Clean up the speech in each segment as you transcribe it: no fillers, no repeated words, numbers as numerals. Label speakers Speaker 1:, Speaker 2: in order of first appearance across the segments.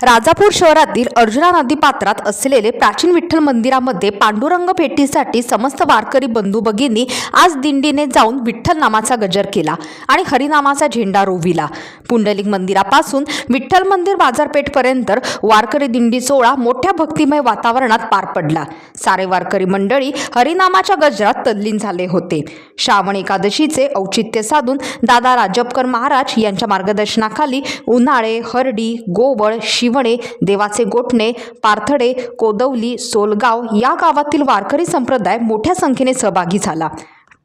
Speaker 1: राजापूर शहरातील अर्जुना नदी पात्रात असलेले प्राचीन विठ्ठल मंदिरामध्ये पांडुरंग भेटीसाठी समस्त वारकरी बंधू भगिनी आज दिंडीने जाऊन विठ्ठल नामाचा गजर केला आणि हरिनामाचा झेंडा रोविला। पुंडलिक मंदिरापासून विठ्ठल मंदिर बाजारपेठपर्यंत वारकरी दिंडी सोहळा मोठ्या भक्तिमय वातावरणात पार पडला। सारे वारकरी मंडळी हरिनामाच्या गजरात तल्लीन झाले होते। श्रावण एकादशीचे औचित्य साधून दादा राजपकर महाराज यांच्या मार्गदर्शनाखाली उन्हाळे, हरडी, गोवळ, शिवणे, देवाचे गोठणे, पारथडे, कोदवली, सोलगाव या गावातील वारकरी संप्रदाय मोठ्या संख्येने सहभागी झाला।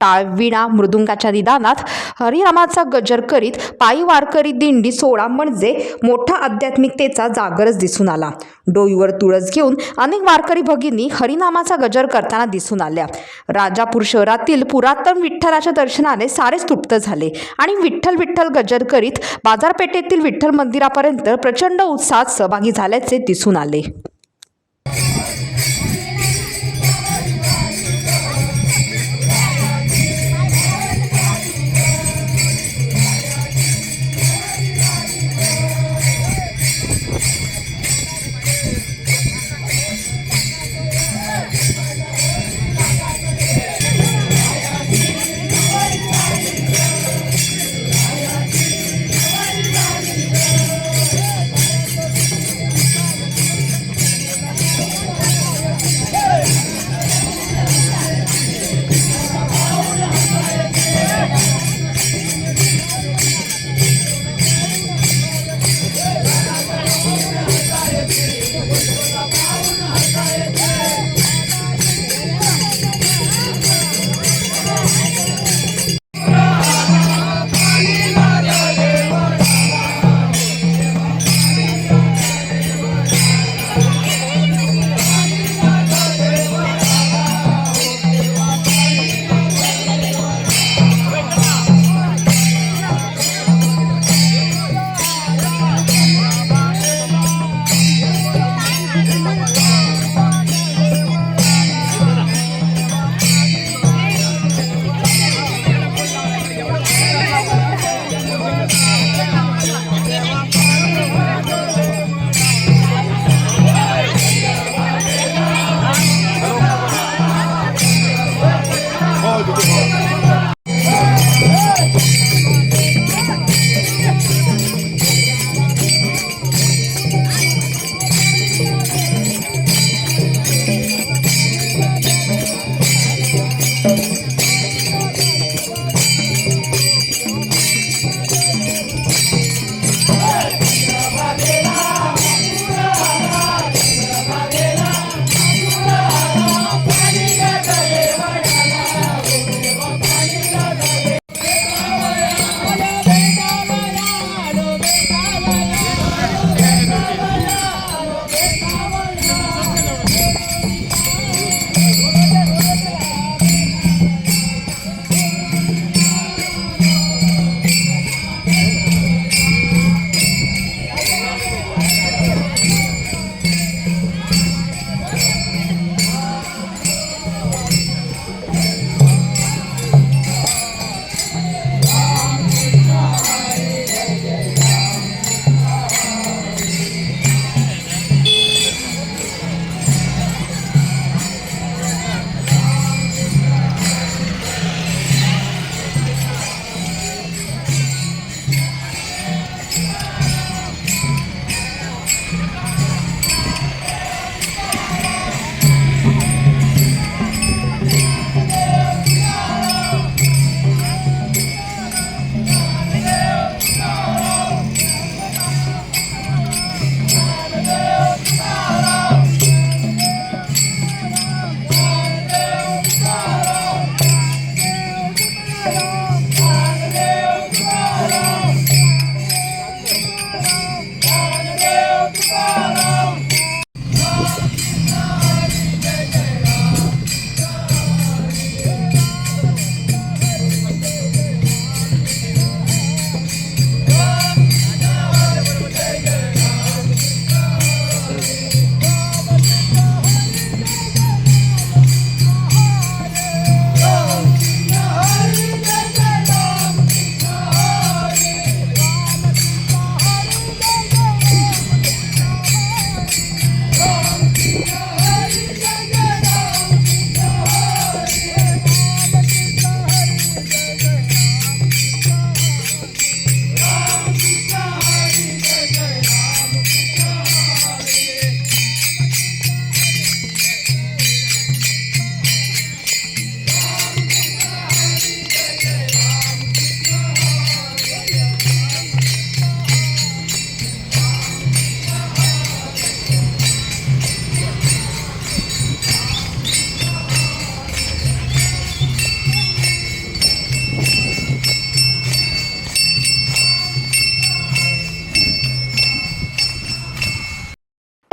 Speaker 1: टाळ, वीणा, मृदुंगाच्या निदानात हरिनामाचा गजर करीत पायी वारकरी दिंडी सोहळा म्हणजे मोठा आध्यात्मिकतेचा जागरच दिसून आला। डोईवर तुळस घेऊन अनेक वारकरी भगिनी हरिनामाचा गजर करताना दिसून आल्या। राजापूर शहरातील पुरातन विठ्ठलाच्या दर्शनाने सारेच तृप्त झाले आणि विठ्ठल विठ्ठल गजर करीत बाजारपेठेतील विठ्ठल मंदिरापर्यंत प्रचंड उत्साहात सहभागी झाल्याचे दिसून आले।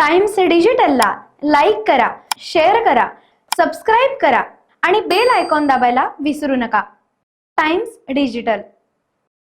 Speaker 2: टाइम्स डिजिटलला लाईक करा, शेअर करा, सबस्क्राईब करा आणि बेल आयकॉन दाबायला विसरू नका. Times digital.